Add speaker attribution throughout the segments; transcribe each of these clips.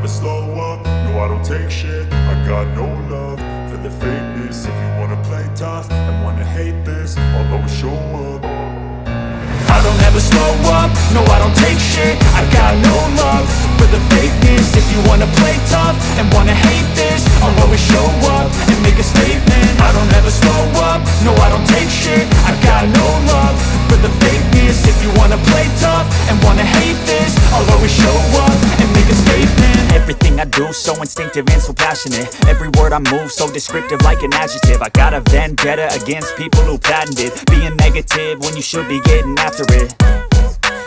Speaker 1: slow up, no I don't take shit. I got no love for the fakeness. If you wanna play tough and wanna hate this, I'll always show up. I don't ever slow up, no I don't take shit. I got no love for the fakeness. If you wanna play tough and wanna hate this, I'll always show up and make a statement. I don't ever slow up, no I don't take shit. I got no love for the fakeness. If you wanna play tough and wanna hate this, I'll always show up and make a statement.
Speaker 2: Everything I do so instinctive and so passionate. Every word I move so descriptive like an adjective. I got a vendetta against people who patented being negative when you should be getting after it.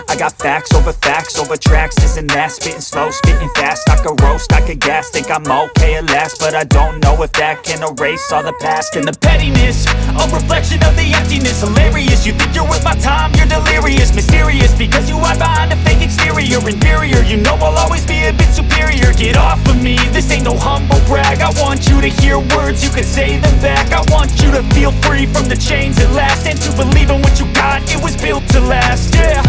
Speaker 2: I got facts over tracks, this and that. Spitting slow, spitting fast, I could roast, I could gas. Think I'm okay at last, but I don't know if that can erase all the past. And the pettiness, a reflection of the emptiness. Hilarious, you think you're worth my time, you're delirious. Mysterious, because you hide behind a fake exterior. Inferior, you know I'll always be a bit superior. Get off of me, this ain't no humble brag. I want you to hear words, you can say them back. I want you to feel free from the chains at last, and to believe in what you got, it was built to last, yeah.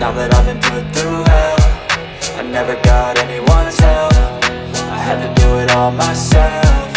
Speaker 3: Now that I've been put through hell, I never got anyone's help. I had to do it all myself.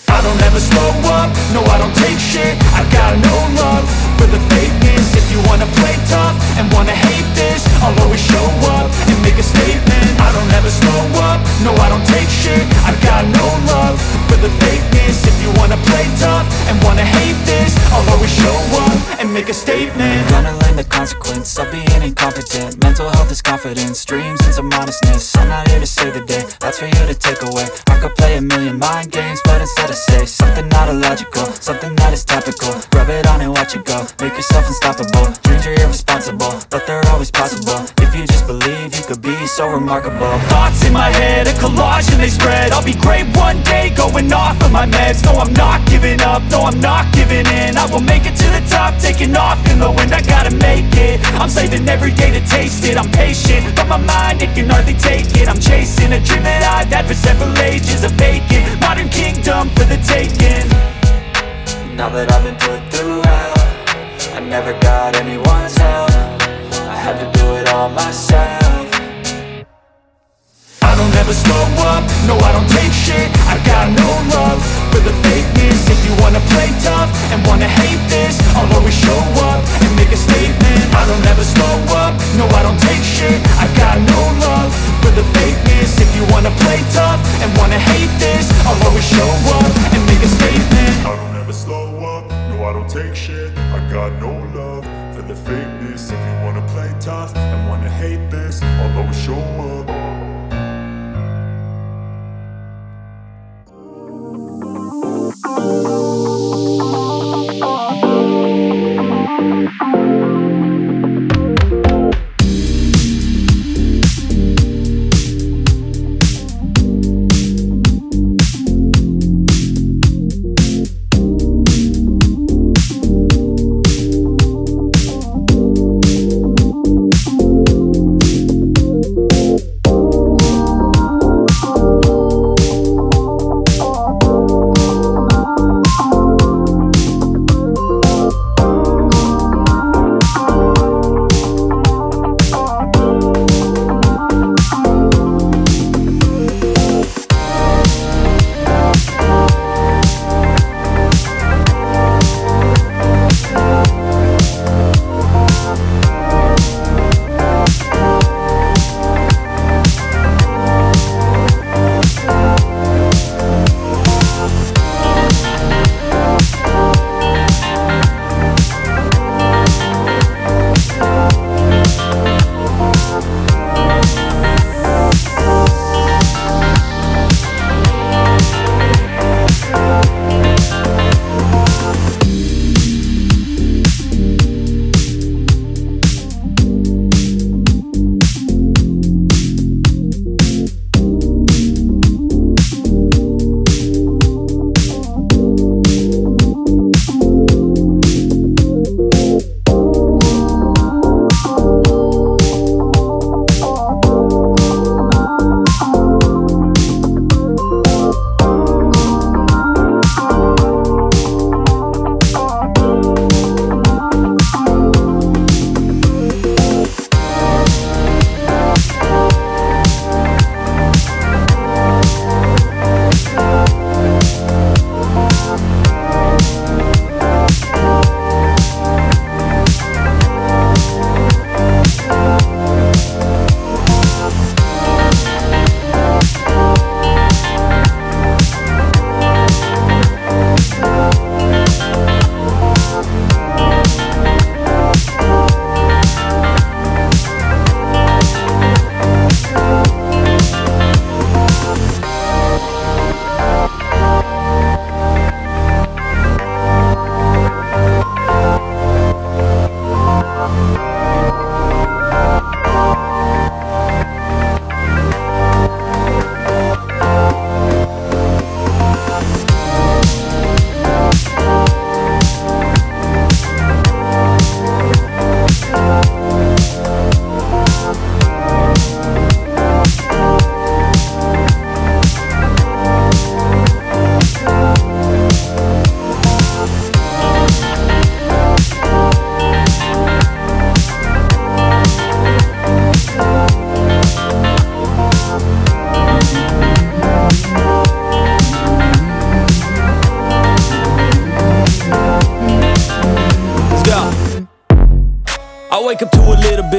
Speaker 1: I don't ever slow up, no I don't take shit. I got no love for the fakeness. If you wanna play tough and wanna hate this, I'll always show up and make a statement. I don't ever slow up, no I don't take shit. I got no love for the fakeness. If you wanna play tough and wanna hate this, I'll always show up and make a statement.
Speaker 3: Gonna learn the consequence of being incompetent. Mental health is confidence, dreams and some honestness. I'm not here to save the day, that's for you to take away. I could play a million mind games, but instead I say something not illogical, something that is topical. Rub it on and watch it go, make yourself unstoppable. Dreams are irresponsible, but they're always possible. If you just believe, you could be so remarkable.
Speaker 2: Thoughts in my head, a collage and they spread. I'll be great one day, going off of my meds. No, I'm not giving up, no, I'm not giving in. I will make it to the top, taking off in the wind. I gotta make it, I'm saving every day to taste it. I'm patient, but my mind, it can hardly take it. I'm chasing a dream that I've had for several ages. A vacant, modern kingdom for the taking.
Speaker 3: Now that I've been put through hell, I never got anyone's help. I had to do it all myself.
Speaker 1: I don't ever slow up, no I don't take shit. I got no love for the fakeness. If you wanna play tough and wanna hate this, I'll always show up and make a statement. I don't ever slow up, no I don't take shit. I got no love for the fakeness. If you wanna play tough and wanna hate this, I'll always show up and make a statement. I don't ever slow up, no I don't take shit. I got no love for the fakeness. If you wanna play tough and wanna hate this, I'll always show up.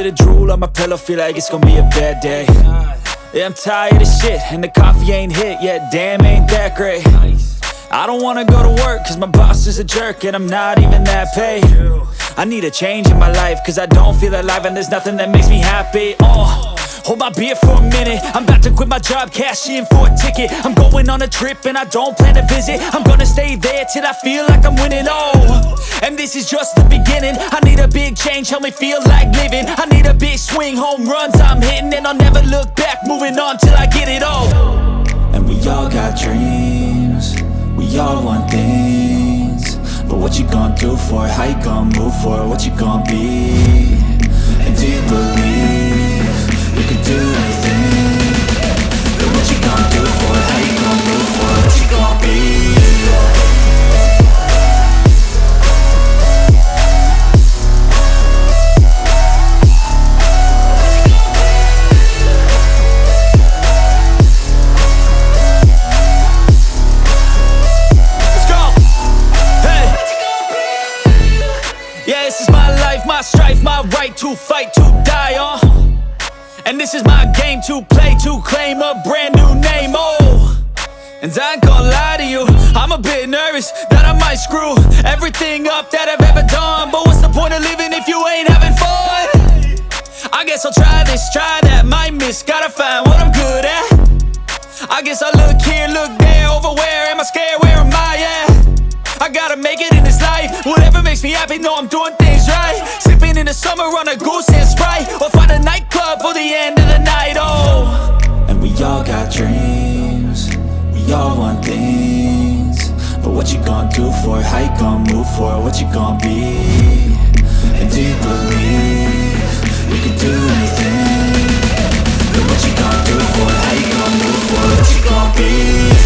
Speaker 2: bit of drool on my pillow, feel like it's gonna be a bad day. Yeah, I'm tired of shit, and the coffee ain't hit yet, damn ain't that great. I don't wanna go to work, cause my boss is a jerk, and I'm not even that paid. I need a change in my life, cause I don't feel alive, and there's nothing that makes me happy. Hold my beer for a minute, I'm about to quit my job, cash in for a ticket. I'm going on a trip and I don't plan to visit. I'm gonna stay there till I feel like I'm winning, and this is just the beginning. I need a big change, help me feel like living. I need a big swing, home runs I'm hitting, and I'll never look back, moving on till I get it all. And we all got dreams, we all want things, but what you gonna do for it? How you gonna move for it? What you gonna be? And do you believe you can do anything? But what you gonna do for it? How you gonna move for it? What you gonna be? My strife, my right to fight, to die on. And this is my game to play, to claim a brand new name, And I ain't gonna lie to you, I'm a bit nervous that I might screw everything up that I've ever done. But what's the point of living if you ain't having fun? I guess I'll try this, try that, might miss, gotta find what I'm good at. I guess I look here, look there, over where am I scared, where am I at? I gotta make it in this life, whatever makes me happy, know I'm doing things right. Sipping in the summer on a goose and Sprite, or find a nightclub for the end of the night, And we all got dreams, we all want things, but what you gonna do for it? How you gonna move for it? What you gonna be? And do you believe you can do anything? But what you gonna do for it? How you gonna move for it? What you gonna be?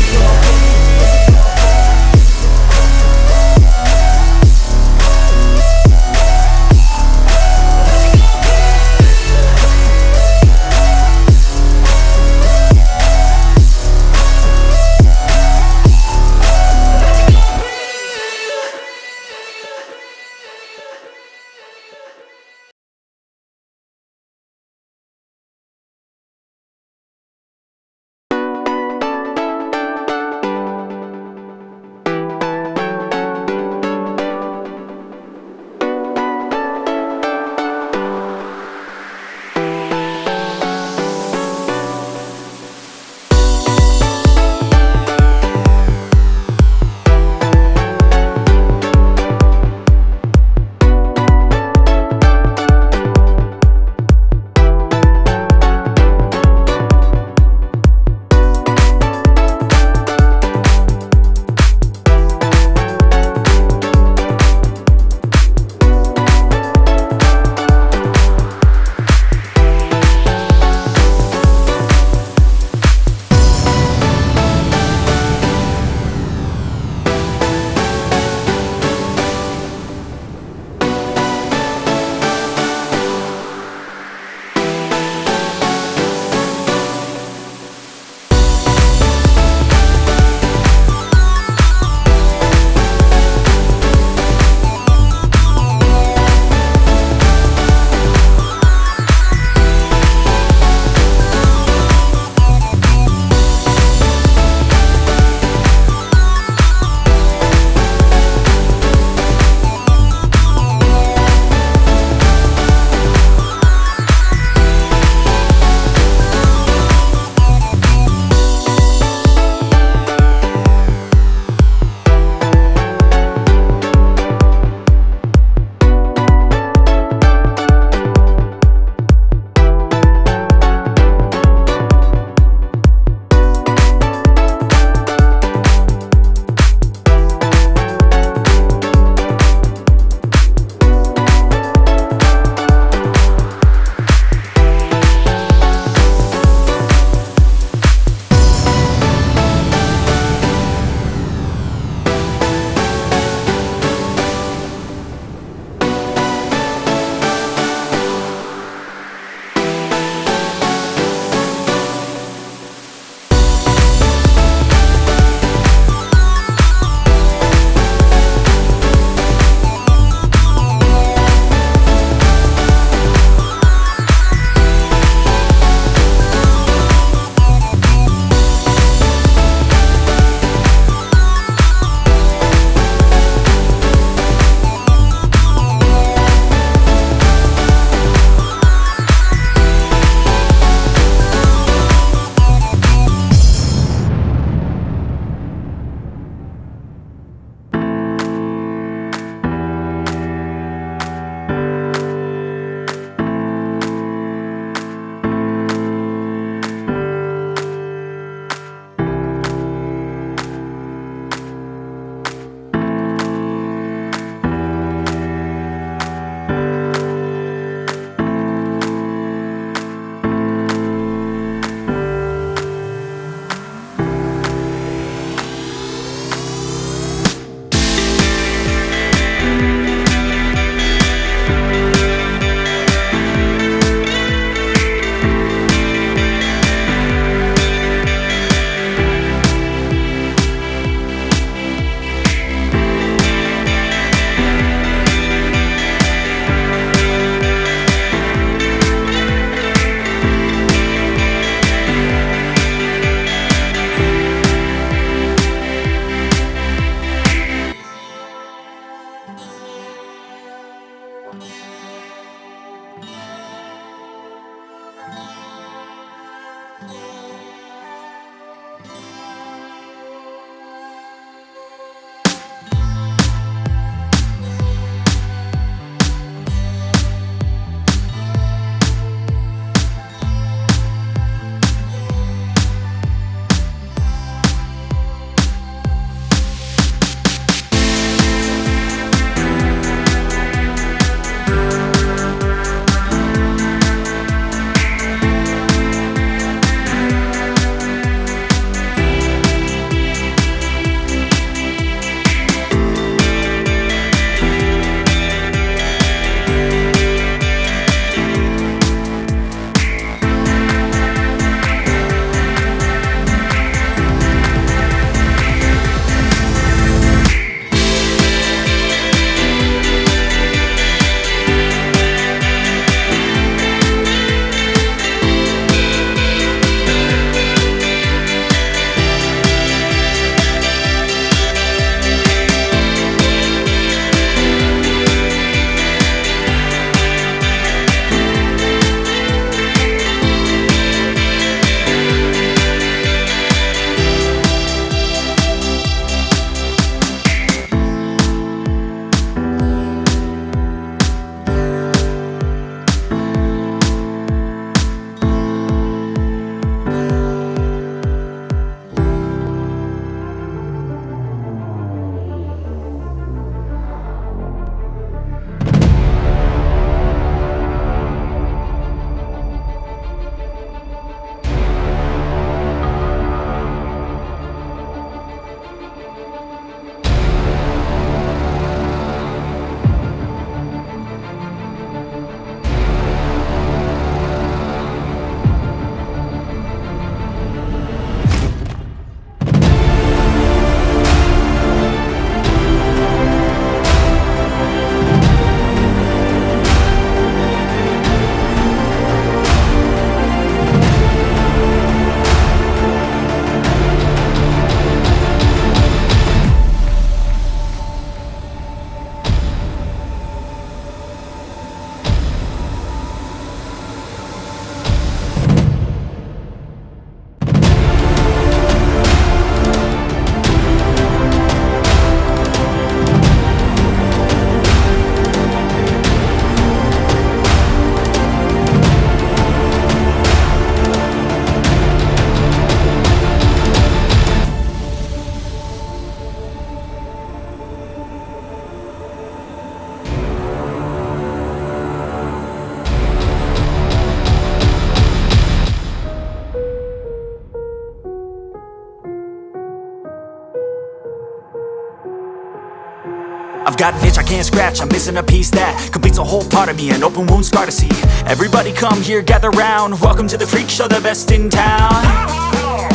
Speaker 2: I've got an itch I can't scratch, I'm missing a piece that completes a whole part of me, an open wound scar to see. Everybody come here, gather round, welcome to the freak show, the best in town.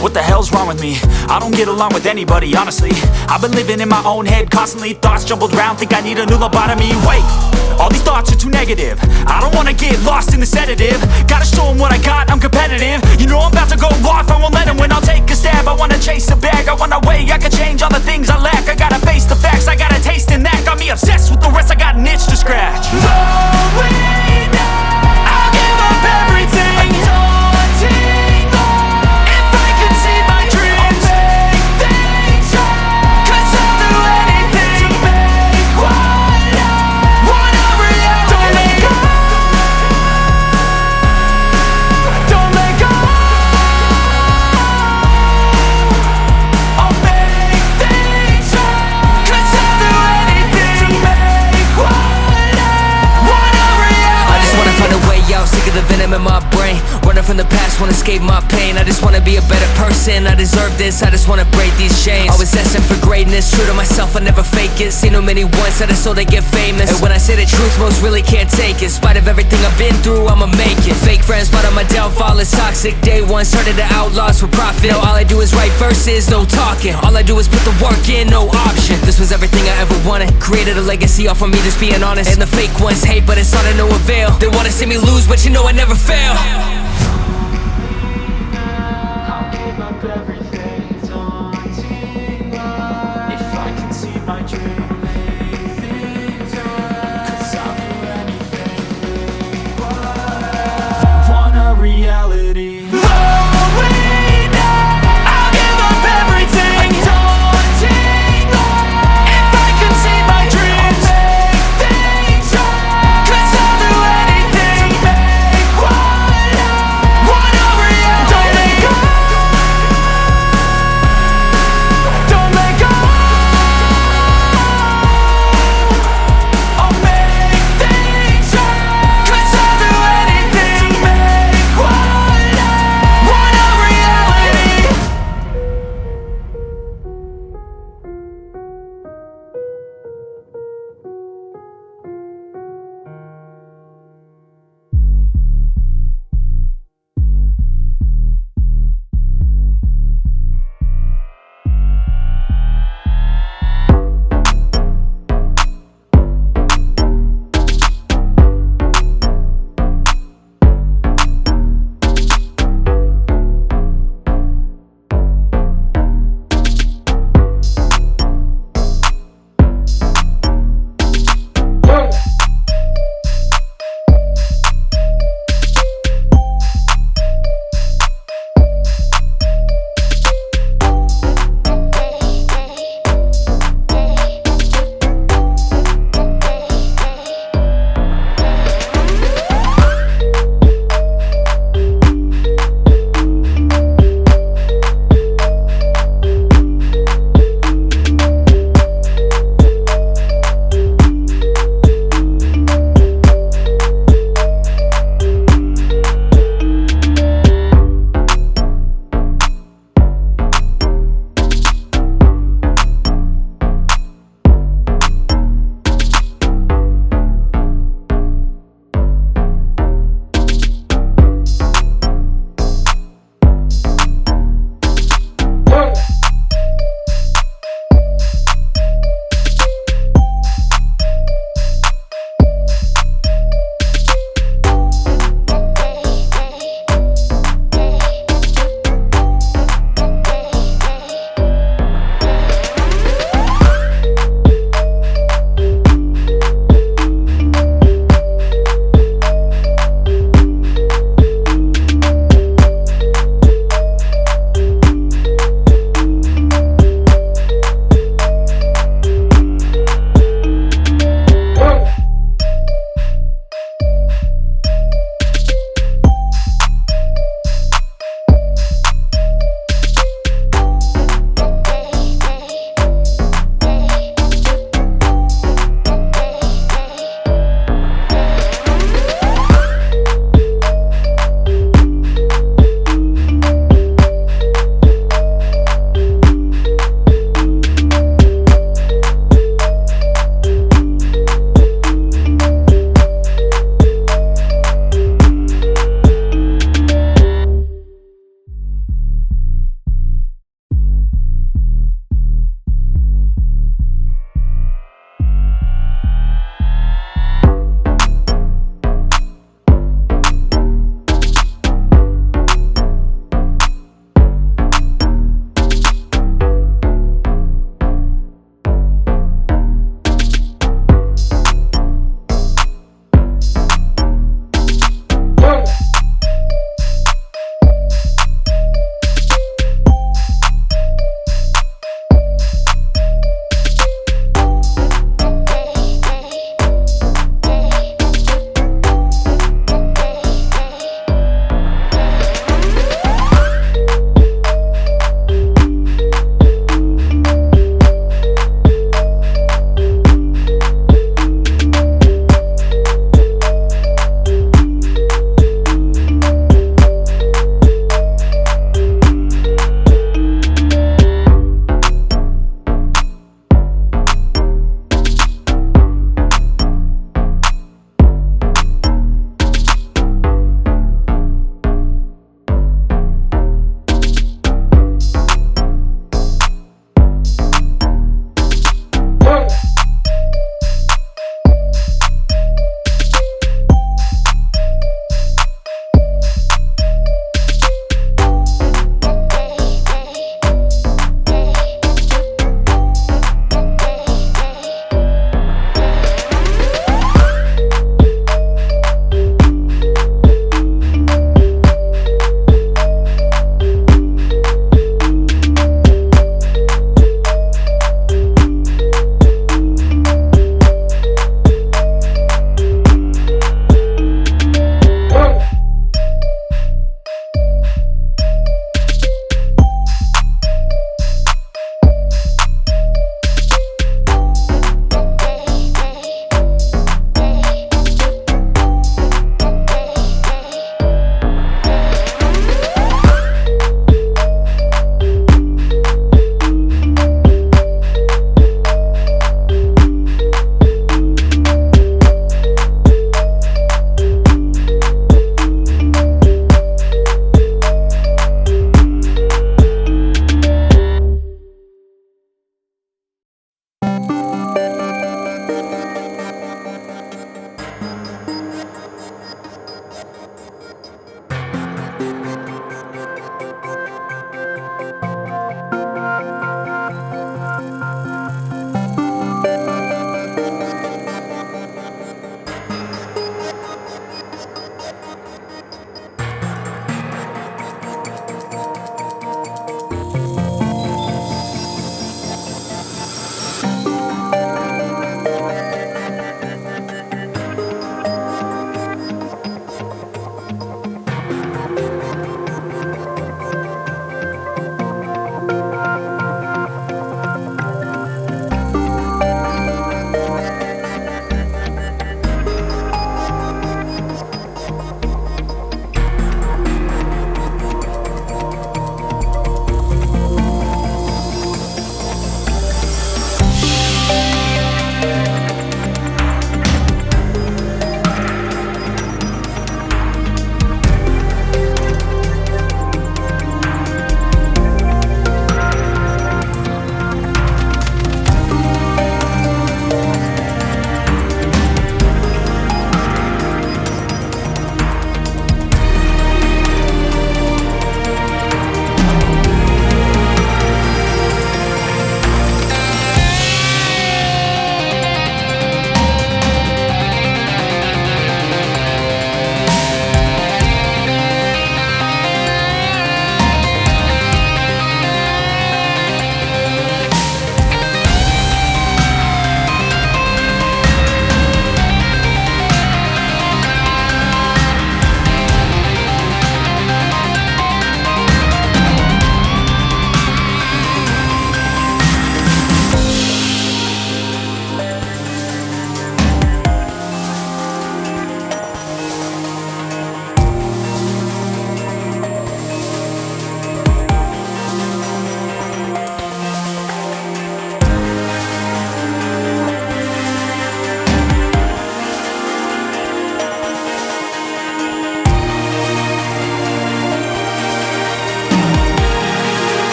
Speaker 2: What the hell's wrong with me? I don't get along with anybody, honestly. I've been living in my own head constantly, thoughts jumbled round, think I need a new lobotomy. Wait, all these thoughts are too negative, I don't wanna get lost in the sedative. Gotta show them what I got, I'm competitive. You know I'm about to go off, I won't let them win, I'll take a stab. I wanna chase a bag, I wanna weigh, I can change all the things I lack. I gotta face the facts, I got a taste in that. Got me obsessed with the rest, I got an itch to scratch.
Speaker 3: I'll give up everything. If I can see my dreams, I'll make things right. 'Cause I'll do anything to make what I want a reality. Don't let go. Don't let go. I'll make things right. 'Cause I'll do anything to make what I want a reality. I just wanna find a way out, sick of the venom in my brain. Running from the past, wanna escape my pain. I just wanna be a better person, I deserve this. I just wanna break these chains. Always asking for greatness, true to myself, I never fake it. Seen too many once that I so they get famous. And when I say the truth, most really can't take it. In spite of everything I've been through, I'ma make it. Fake friends, but on my downfall is toxic. Day one, started to outlaws for profit. Now all I do is write verses, no talking. All I do is put the work in, no option. This was everything I ever wanted. Created a legacy off of me just being honest. And the fake ones hate, but it's all to no avail. They wanna see me lose, but you know I never fail.
Speaker 2: Reality.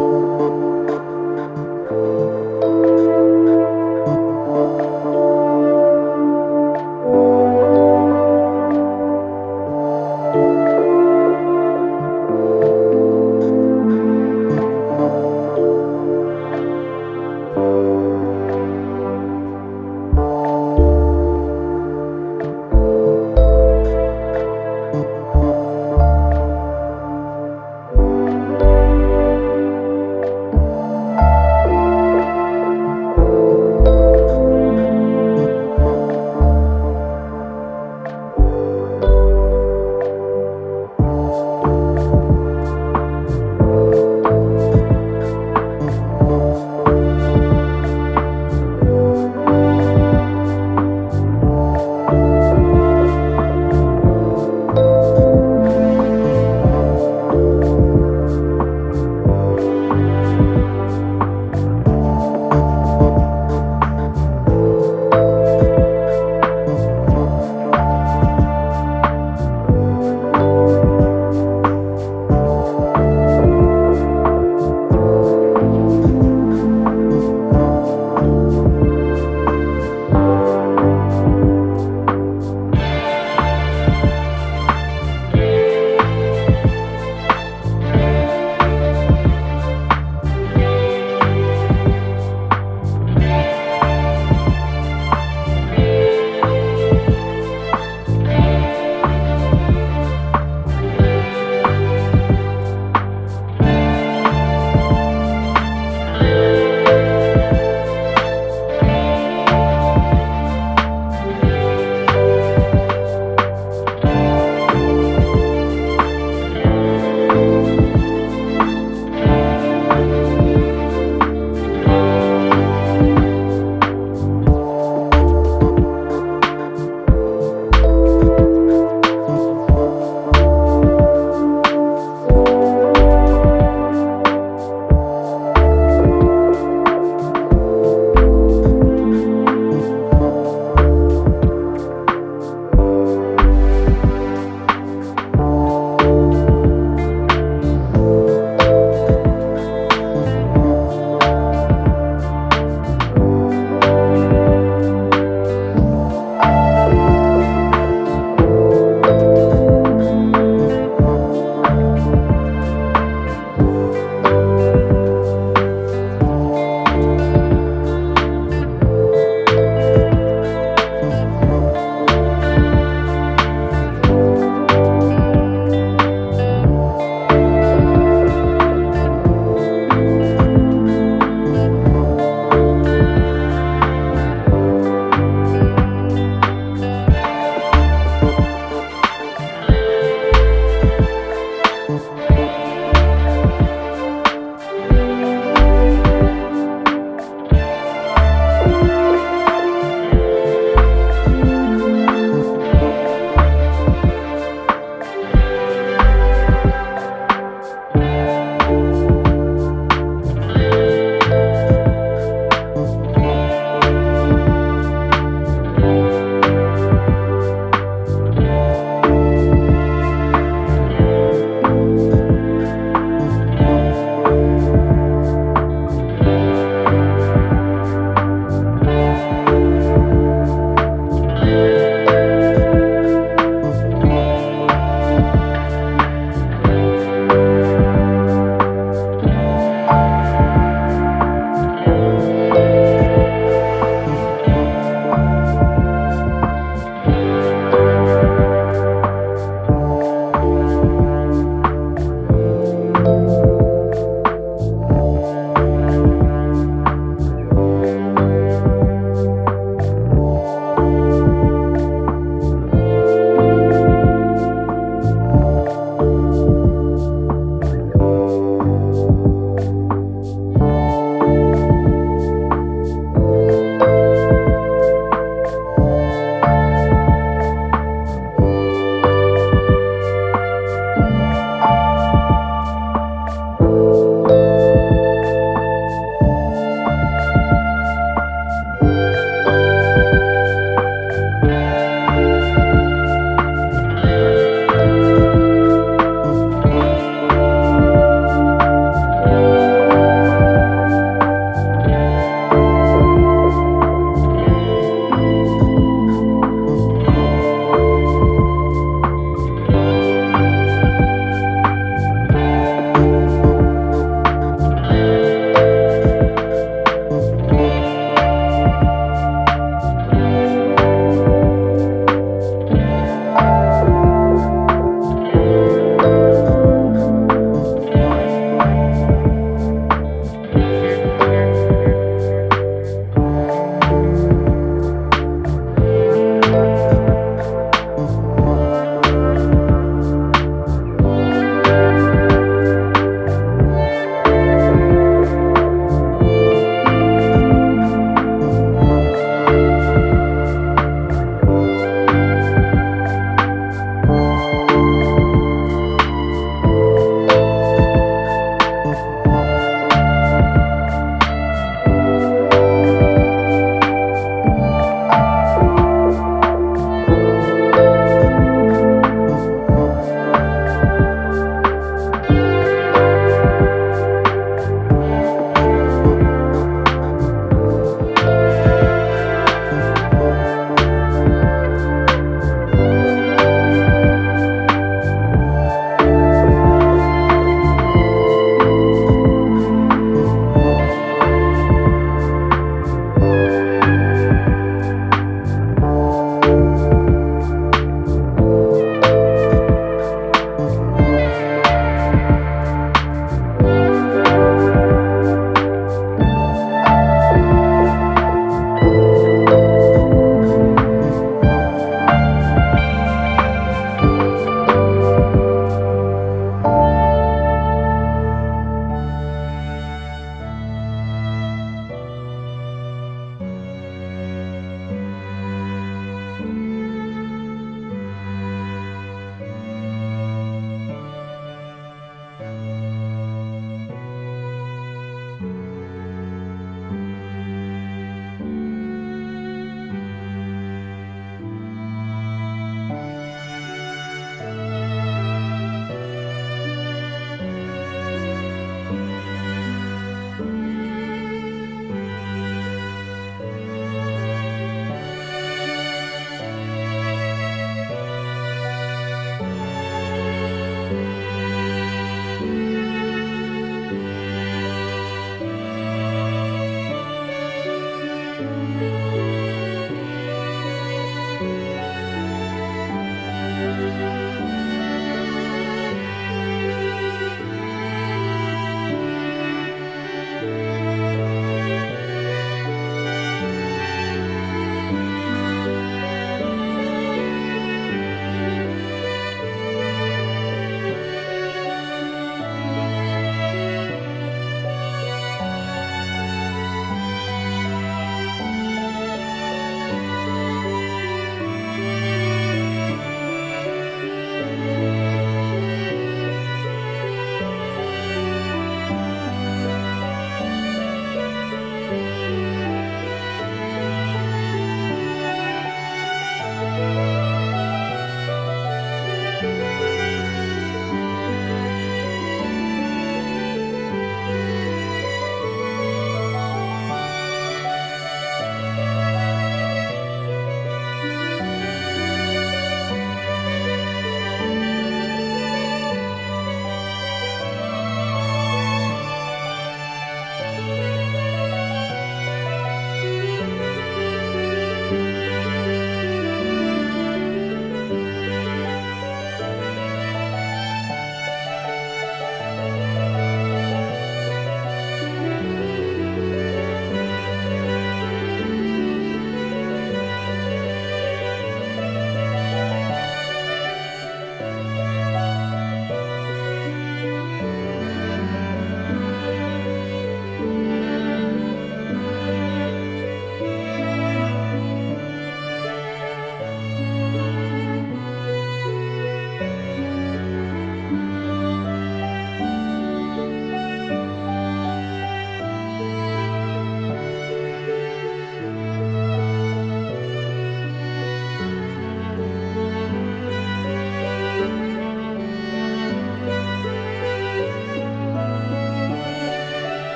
Speaker 4: know.